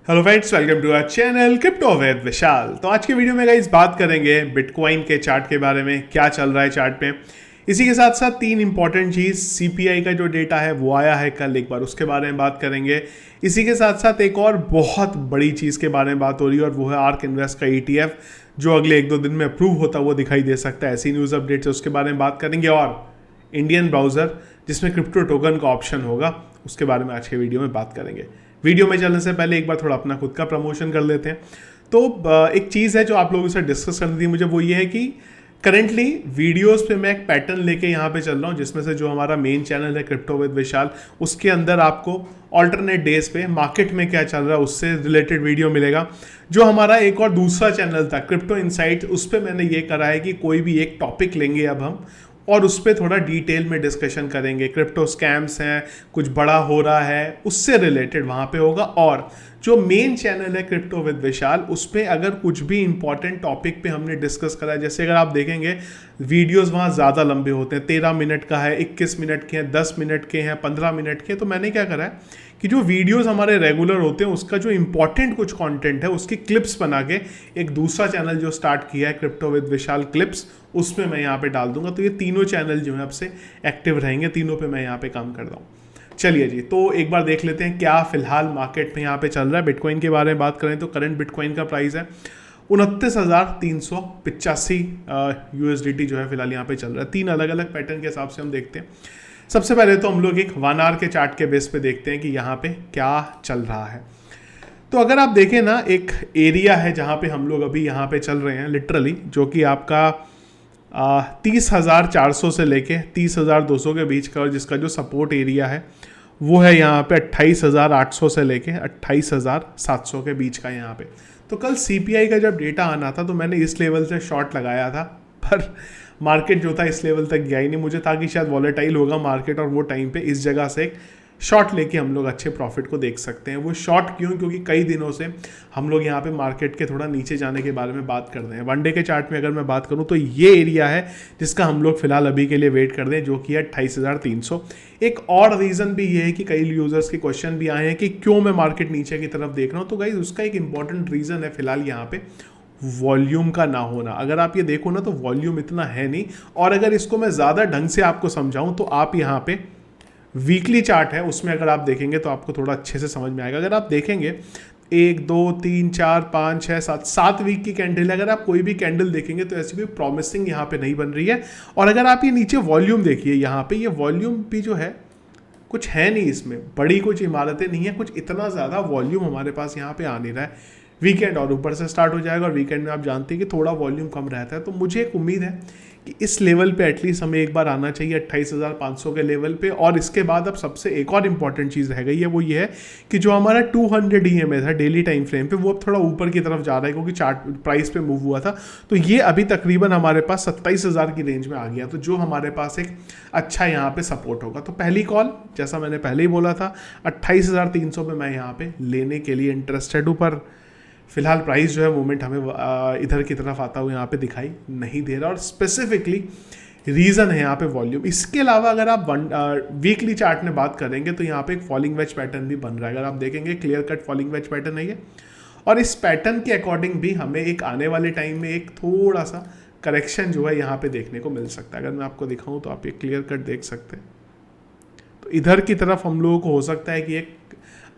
Hello friends, welcome to our channel crypto with Vishal. तो आज के वीडियो में गाइस बात करेंगे बिटकॉइन के चार्ट के बारे में, क्या चल रहा है चार्ट पे। इसी के साथ साथ तीन इंपॉर्टेंट चीज़, सीपीआई का जो डेटा है वो आया है कल, एक बार उसके बारे में बात करेंगे। इसी के साथ साथ एक और बहुत बड़ी चीज़ के बारे में बात हो रही है और वो है आर्क इन्वेस्ट का ETF, जो अगले 1-2 दिन में अप्रूव होता हुआ दिखाई दे सकता है। ऐसी न्यूज़ अपडेट्स है उसके बारे में बात करेंगे, और इंडियन ब्राउज़र जिसमें क्रिप्टो टोकन का ऑप्शन होगा उसके बारे में आज के वीडियो में बात करेंगे। वीडियो में चलने से पहले एक बार थोड़ा अपना खुद का प्रमोशन कर लेते हैं। तो एक चीज़ है जो आप लोगों से डिस्कस करनी थी मुझे, वो ये है कि करंटली वीडियोस पे मैं एक पैटर्न लेके यहाँ पे चल रहा हूँ, जिसमें से जो हमारा मेन चैनल है क्रिप्टो विद विशाल, उसके अंदर आपको ऑल्टरनेट डेज पे मार्केट में क्या चल रहा है उससे रिलेटेड वीडियो मिलेगा। जो हमारा एक और दूसरा चैनल था क्रिप्टो इनसाइट्स, उस पर मैंने ये करा है कि कोई भी एक टॉपिक लेंगे अब हम, और उस पर थोड़ा डिटेल में डिस्कशन करेंगे। क्रिप्टो स्कैम्स हैं, कुछ बड़ा हो रहा है, उससे रिलेटेड वहाँ पे होगा। और जो मेन चैनल है क्रिप्टो विद विशाल, उस पर अगर कुछ भी इंपॉर्टेंट टॉपिक पे हमने डिस्कस करा है, जैसे अगर आप देखेंगे वीडियोस वहाँ ज़्यादा लंबे होते हैं, 13 मिनट का है, 21 मिनट के हैं, 10 मिनट के हैं, 15 मिनट के। तो मैंने क्या करा है कि जो वीडियोस हमारे रेगुलर होते हैं उसका जो इंपॉर्टेंट कुछ कंटेंट है उसकी क्लिप्स बना के एक दूसरा चैनल जो स्टार्ट किया है क्रिप्टो विद विशाल क्लिप्स, उसमें मैं यहाँ पे डाल दूंगा। तो ये तीनों चैनल जो है अब से एक्टिव रहेंगे, तीनों पे मैं यहाँ पे काम कर रहा हूँ। चलिए जी, तो एक बार देख लेते हैं क्या फिलहाल मार्केट में यहाँ पे चल रहा है। बिटकॉइन के बारे में बात करें तो करंट बिटकॉइन का प्राइस है 29,385 USDT जो है फिलहाल यहाँ पे चल रहा है। तीन अलग अलग पैटर्न के हिसाब से हम देखते हैं। सबसे पहले तो हम लोग एक 1 आवर के चार्ट के बेस पे देखते हैं कि यहाँ पे क्या चल रहा है। तो अगर आप देखें ना, एक एरिया है जहाँ पे हम लोग अभी यहाँ पे चल रहे हैं लिटरली, जो कि आपका 30,400 से लेके 30,200 के बीच का, और जिसका जो सपोर्ट एरिया है वो है यहाँ पे 28,800 से लेके 28,700 के बीच का यहाँ पे। तो कल सीपीआई का जब डेटा आना था तो मैंने इस लेवल से शॉर्ट लगाया था, पर मार्केट जो था इस लेवल तक गया ही नहीं। मुझे था कि शायद वॉलेटाइल होगा मार्केट और वो टाइम पे इस जगह से एक शॉर्ट लेके हम लोग अच्छे प्रॉफिट को देख सकते हैं। वो शॉर्ट क्यों? क्योंकि कई दिनों से हम लोग यहाँ पे मार्केट के थोड़ा नीचे जाने के बारे में बात कर रहे हैं। वन डे के चार्ट में अगर मैं बात करूँ तो ये एरिया है जिसका हम लोग फिलहाल अभी के लिए वेट कर रहे हैं, जो कि है 28,300। एक और रीज़न भी ये है कि कई यूजर्स के क्वेश्चन भी आए हैं कि क्यों मैं मार्केट नीचे की तरफ देख रहा हूँ। तो गाइस उसका एक इंपॉर्टेंट रीज़न है फिलहाल यहाँ पे वॉल्यूम का ना होना। अगर आप ये देखो ना तो वॉल्यूम इतना है नहीं, और अगर इसको मैं ज़्यादा ढंग से आपको समझाऊं तो आप यहाँ पे वीकली चार्ट है उसमें अगर आप देखेंगे तो आपको थोड़ा अच्छे से समझ में आएगा। अगर आप देखेंगे 1 2 3 4 5 6 7 वीक की कैंडल, अगर आप कोई भी कैंडल देखेंगे तो ऐसी कोई प्रॉमिसिंग यहाँ पे नहीं बन रही है। और अगर आप ये नीचे वॉल्यूम देखिए, यहाँ पे ये वॉल्यूम भी जो है कुछ है नहीं, इसमें बड़ी कुछ इमारतें नहीं है, कुछ इतना ज़्यादा वॉल्यूम हमारे पास यहाँ पे आ नहीं रहा है। वीकेंड और ऊपर से स्टार्ट हो जाएगा, और वीकेंड में आप जानते हैं कि थोड़ा वॉल्यूम कम रहता है। तो मुझे एक उम्मीद है कि इस लेवल पे एटलीस्ट हमें एक बार आना चाहिए 28,500 के लेवल पे। और इसके बाद अब सबसे एक और इम्पॉर्टेंट चीज़ रह गई है, वो ये है कि जो हमारा 200 EMA था डेली टाइम फ्रेम पे, वो अब थोड़ा ऊपर की तरफ जा रहा है क्योंकि चार्ट प्राइस पे मूव हुआ था। तो ये अभी तकरीबन हमारे पास 27,000 की रेंज में आ गया, तो जो हमारे पास एक अच्छा यहाँ पे सपोर्ट होगा। तो पहली कॉल, जैसा मैंने पहले ही बोला था, 28,300 पे मैं यहाँ पे लेने के लिए इंटरेस्टेड हूँ। पर फिलहाल प्राइस जो है मूवमेंट हमें इधर की तरफ आता हुआ यहाँ पे दिखाई नहीं दे रहा, और स्पेसिफिकली रीज़न है यहाँ पे वॉल्यूम। इसके अलावा अगर आप वीकली चार्ट में बात करेंगे तो यहाँ पे एक फॉलिंग वेज पैटर्न भी बन रहा है। अगर आप देखेंगे clear cut falling veg pattern है ये, और इस पैटर्न के अकॉर्डिंग भी हमें एक आने वाले टाइम में एक थोड़ा सा करेक्शन जो है यहाँ पे देखने को मिल सकता है। अगर मैं आपको दिखाऊँ तो आप ये क्लियर कट देख सकते हैं। तो इधर की तरफ हम लोगों को हो सकता है कि एक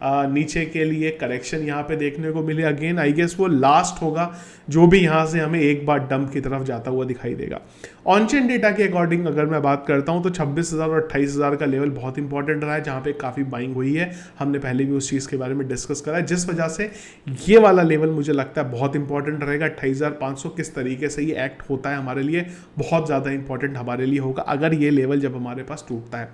नीचे के लिए करेक्शन यहाँ पे देखने को मिले। अगेन आई गेस वो लास्ट होगा जो भी यहाँ से हमें एक बार डंप की तरफ जाता हुआ दिखाई देगा। ऑन चेन डेटा के अकॉर्डिंग अगर मैं बात करता हूँ तो 26,000 और 28,000 का लेवल बहुत इंपॉर्टेंट रहा है, जहाँ पे काफ़ी बाइंग हुई है। हमने पहले भी उस चीज़ के बारे में डिस्कस करा है, जिस वजह से ये वाला लेवल मुझे लगता है बहुत इंपॉर्टेंट रहेगा। 28,500 किस तरीके से ये एक्ट होता है हमारे लिए बहुत ज़्यादा इंपॉर्टेंट हमारे लिए होगा अगर ये लेवल जब हमारे पास टूटता है।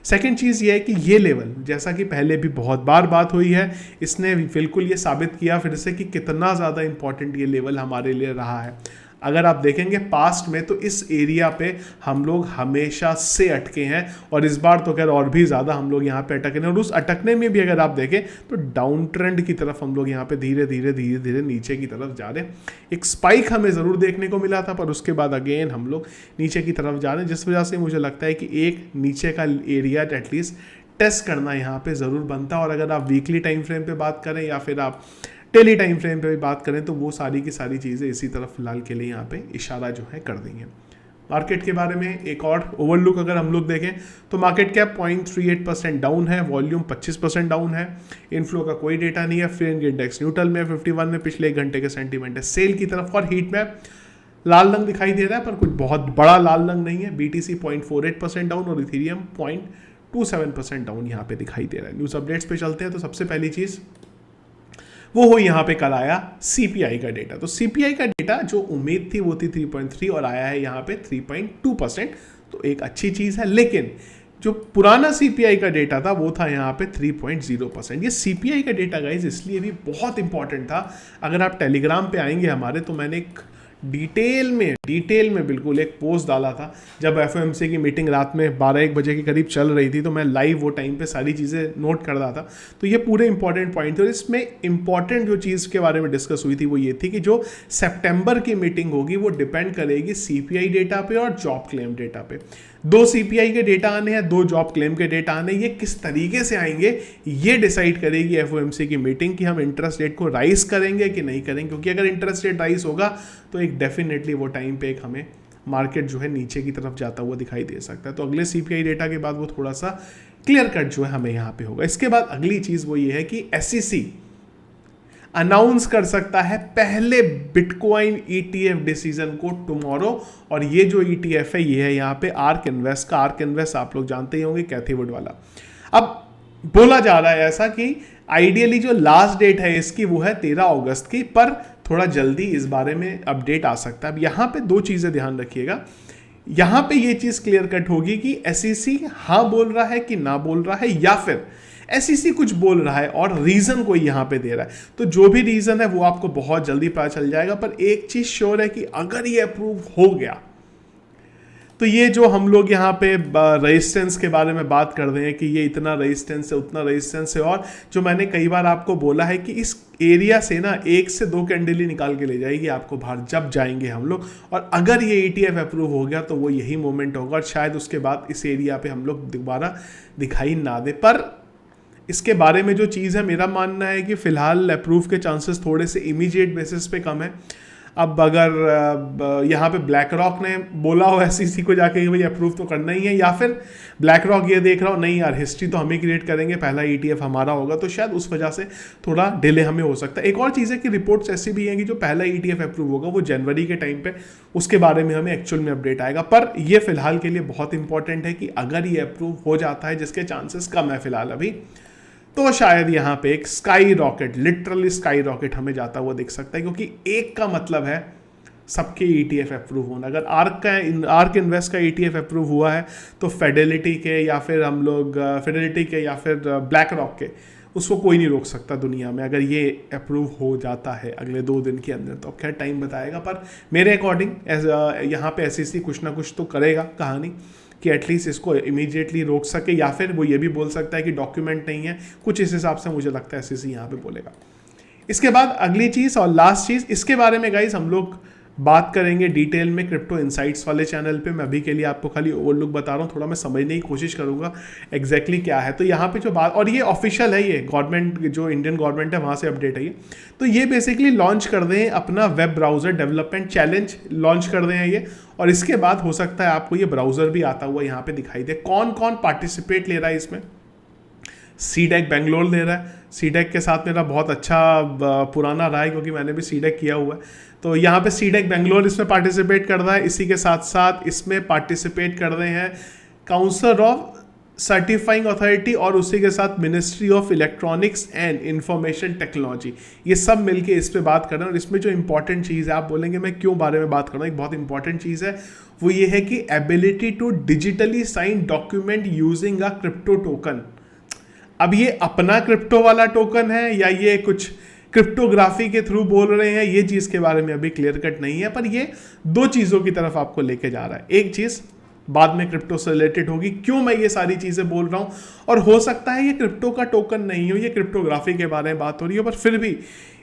सेकेंड चीज़ ये है कि ये लेवल, जैसा कि पहले भी बहुत बार बात हुई है, इसने बिल्कुल ये साबित किया फिर से कि कितना ज़्यादा इंपॉर्टेंट ये लेवल हमारे लिए रहा है। अगर आप देखेंगे पास्ट में तो इस एरिया पे हम लोग हमेशा से अटके हैं, और इस बार तो खैर और भी ज़्यादा हम लोग यहाँ पे अटके हैं। और उस अटकने में भी अगर आप देखें तो डाउन ट्रेंड की तरफ हम लोग यहाँ पे धीरे धीरे नीचे की तरफ जा रहे हैं। एक स्पाइक हमें ज़रूर देखने को मिला था, पर उसके बाद अगेन हम लोग नीचे की तरफ जा रहे हैं, जिस वजह से मुझे लगता है कि एक नीचे का एरिया एटलीस्ट टेस्ट करना यहाँ पे ज़रूर बनता है। और अगर आप वीकली टाइम फ्रेम पे बात करें या फिर आप डेली टाइम फ्रेम पे भी बात करें तो वो सारी की सारी चीज़ें इसी तरफ फिलहाल के लिए यहाँ पे इशारा जो है कर दी हैं। मार्केट के बारे में एक और ओवरलुक अगर हम लोग देखें तो मार्केट कैप 0.38% डाउन है, वॉल्यूम 25% डाउन है, इनफ्लो का कोई डेटा नहीं है, फ्री इंडेक्स न्यूट्रल में 51 में पिछले एक घंटे के सेंटीमेंट है सेल की तरफ, और हीट मैप लाल रंग दिखाई दे रहा है पर कुछ बहुत बड़ा लाल रंग नहीं है। BTC 0.48% डाउन और इथेरियम 0.27% डाउन यहाँ पे दिखाई दे रहा है। न्यूज़ अपडेट्स पे चलते हैं तो सबसे पहली चीज़ वो हो यहाँ पे कल आया CPI का डेटा। तो CPI का डेटा जो उम्मीद थी वो थी 3.3 और आया है यहाँ पे 3.2%, तो एक अच्छी चीज़ है। लेकिन जो पुराना CPI का डेटा था वो था यहाँ पे 3.0%। ये CPI का डेटा गाइज इसलिए भी बहुत इंपॉर्टेंट था, अगर आप टेलीग्राम पे आएंगे हमारे तो मैंने एक डिटेल में बिल्कुल एक पोस्ट डाला था जब FOMC की मीटिंग रात में 12-1 बजे के करीब चल रही थी, तो मैं लाइव वो टाइम पे सारी चीज़ें नोट कर रहा था। तो ये पूरे इंपॉर्टेंट पॉइंट थे और इसमें इंपॉर्टेंट जो चीज़ के बारे में डिस्कस हुई थी वो ये थी कि जो सितंबर की मीटिंग होगी वो डिपेंड करेगी CPI डेटा पे और जॉब क्लेम डेटा पे। 2 CPI के डेटा आने हैं, 2 जॉब क्लेम के डेटा आने, ये किस तरीके से आएंगे ये डिसाइड करेगी FOMC की मीटिंग कि हम इंटरेस्ट रेट को राइज करेंगे कि नहीं करेंगे। क्योंकि अगर इंटरेस्ट रेट राइज होगा तो एक डेफिनेटली वो टाइम पे एक हमें मार्केट जो है नीचे की तरफ जाता हुआ दिखाई दे सकता है। तो अगले CPI डेटा के बाद वो थोड़ा सा क्लियर कट जो है हमें यहाँ पे होगा। इसके बाद अगली चीज़ वो ये है कि SEC अनाउंस कर सकता है पहले बिटकॉइन ETF डिसीजन को टुमारो, और ये जो ETF है ये है यहाँ पे आर्क इन्वेस्ट का। आर्क इन्वेस्ट आप लोग जानते ही होंगे, कैथी वुड वाला। अब बोला जा रहा है ऐसा कि आइडियली जो लास्ट डेट है इसकी वो है 13 अगस्त की, पर थोड़ा जल्दी इस बारे में अपडेट आ सकता है। अब यहाँ पे 2 चीज़ें ध्यान रखिएगा, यहाँ पे ये चीज़ क्लियर कट होगी कि SEC हाँ बोल रहा है कि ना बोल रहा है, या फिर SEC कुछ बोल रहा है और रीजन कोई यहां पे दे रहा है। तो जो भी रीजन है वो आपको बहुत जल्दी पता चल जाएगा। पर एक चीज श्योर है कि अगर ये अप्रूव हो गया तो ये जो हम लोग यहाँ पे रेजिस्टेंस के बारे में बात कर रहे हैं कि ये इतना रेजिस्टेंस है उतना रेजिस्टेंस है, और जो मैंने कई बार आपको बोला है कि इस एरिया से ना 1 से 2 कैंडल ही निकाल के ले जाएगी आपको बाहर जब जाएंगे हम लोग। और अगर ये ETF अप्रूव हो गया तो वो यही मोमेंट होगा और शायद उसके बाद इस एरिया पे हम लोग दोबारा दिखाई ना दे। पर इसके बारे में जो चीज़ है मेरा मानना है कि फ़िलहाल अप्रूव के चांसेस थोड़े से इमीडिएट बेसिस पे कम है। अब अगर यहाँ पे ब्लैक रॉक ने बोला हो SEC को जाके कि भाई अप्रूव तो करना ही है, या फिर ब्लैक रॉक ये देख रहा हो नहीं यार हिस्ट्री तो हमें क्रिएट करेंगे, पहला ETF हमारा होगा, तो शायद उस वजह से थोड़ा डिले हमें हो सकता है। एक और चीज़ है कि रिपोर्ट्स ऐसी भी हैं कि जो पहला ETF अप्रूव होगा वो जनवरी के टाइम पे, उसके बारे में हमें एक्चुअल में अपडेट आएगा। पर ये फिलहाल के लिए बहुत इंपॉर्टेंट है कि अगर ये अप्रूव हो जाता है, जिसके चांसेस कम है फिलहाल अभी, तो शायद यहाँ पे एक sky rocket, literally sky rocket हमें जाता हुआ दिख सकता है। क्योंकि एक का मतलब है सबके ETF अप्रूव होना। अगर आर्क इन्वेस्ट का ETF अप्रूव हुआ है तो फेडेलिटी के या फिर हम लोग फेडेलिटी के या फिर ब्लैक रॉक के, उसको कोई नहीं रोक सकता दुनिया में अगर ये अप्रूव हो जाता है अगले 2 दिन के अंदर। तो खैर टाइम बताएगा, पर मेरे अकॉर्डिंग यहाँ पे SEC कुछ ना कुछ तो करेगा कहानी कि एटलीस्ट इसको इमीडिएटली रोक सके, या फिर वो ये भी बोल सकता है कि डॉक्यूमेंट नहीं है, कुछ इस हिसाब से मुझे लगता है SEC यहाँ पे बोलेगा। इसके बाद अगली चीज़ और लास्ट चीज़, इसके बारे में गाइस हम लोग बात करेंगे डिटेल में क्रिप्टो इनसाइट्स वाले चैनल पे। मैं अभी के लिए आपको खाली ओवरलुक बता रहा हूँ, थोड़ा मैं समझने की कोशिश करूँगा एग्जैक्टली क्या है। तो यहाँ पे जो बात, और ये ऑफिशियल है, ये गवर्नमेंट जो इंडियन गवर्नमेंट है वहाँ से अपडेट है ये। तो ये बेसिकली लॉन्च कर रहे हैं अपना web browser development challenge launch कर रहे हैं ये, और इसके बाद हो सकता है आपको ये ब्राउज़र भी आता हुआ यहाँ पे दिखाई दे। कौन कौन पार्टिसिपेट ले रहा है इसमें? CDEC बेंगलोर ले रहा है। CDEC के साथ मेरा बहुत अच्छा पुराना रहा है क्योंकि मैंने भी CDEC किया हुआ है। तो यहाँ पे CDEC बेंगलोर इसमें पार्टिसिपेट कर रहा है। इसी के साथ साथ इसमें पार्टिसिपेट कर रहे हैं काउंसिल ऑफ सर्टिफाइंग अथॉरिटी और उसी के साथ ministry of electronics and information technology, ये सब मिलके इस पे बात कर रहे हैं। और इसमें जो इंपॉर्टेंट चीज़ है, आप बोलेंगे मैं क्यों बारे में बात कर रहा हूँ, एक बहुत इंपॉर्टेंट चीज़ है वो ये है कि ability to digitally sign document using a crypto token. अब ये अपना क्रिप्टो वाला टोकन है या ये कुछ क्रिप्टोग्राफी के थ्रू बोल रहे हैं, ये चीज़ के बारे में अभी क्लियर कट नहीं है। पर ये 2 चीज़ों की तरफ आपको लेके जा रहा है। एक चीज़ बाद में क्रिप्टो से रिलेटेड होगी, क्यों मैं ये सारी चीज़ें बोल रहा हूँ, और हो सकता है ये क्रिप्टो का टोकन नहीं हो, ये क्रिप्टोग्राफी के बारे में बात हो रही है, पर फिर भी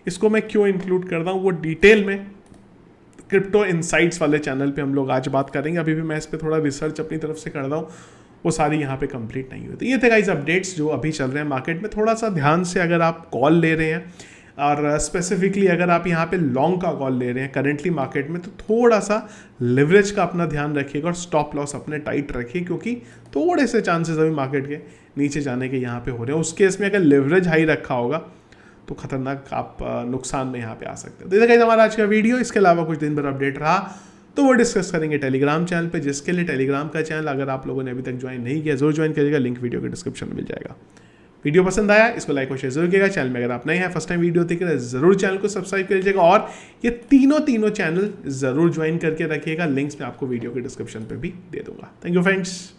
इसको मैं क्यों इंक्लूड कर रहा हूँ वो डिटेल में क्रिप्टो इनसाइट्स वाले चैनल पे हम लोग आज बात करेंगे। अभी भी मैं इस पर थोड़ा रिसर्च अपनी तरफ से कर रहा हूँ, वो सारी यहाँ पे कंप्लीट नहीं हुई। तो ये थे गाइस अपडेट्स जो अभी चल रहे हैं मार्केट में। थोड़ा सा ध्यान से अगर आप कॉल ले रहे हैं और स्पेसिफिकली अगर आप यहाँ पे लॉन्ग का कॉल ले रहे हैं करेंटली मार्केट में, तो थोड़ा सा लिवरेज का अपना ध्यान रखिएगा और स्टॉप लॉस अपने टाइट रखिए, क्योंकि थोड़े से चांसेस अभी मार्केट के नीचे जाने के यहाँ पे हो रहे हैं। उस केस में अगर लिवरेज हाई रखा होगा तो खतरनाक आप नुकसान में यहाँ पे आ सकते हैं। तो देखिए हमारा आज का वीडियो, इसके अलावा कुछ दिन भर अपडेट रहा तो वो डिस्कस करेंगे टेलीग्राम चैनल पे, जिसके लिए टेलीग्राम का चैनल अगर आप लोगों ने अभी तक ज्वाइन नहीं किया जरूर ज्वाइन करिएगा, लिंक वीडियो के डिस्क्रिप्शन में मिल जाएगा। वीडियो पसंद आया इसको लाइक और शेयर जरूर कीजिएगा। चैनल में अगर आप नए हैं, फर्स्ट टाइम वीडियो देख रहे हैं, जरूर चैनल को सब्सक्राइब कर लीजिएगा और ये तीनों चैनल जरूर ज्वाइन करके रखिएगा। लिंक्स मैं आपको वीडियो के डिस्क्रिप्शन पे भी दे दूंगा। Thank you friends.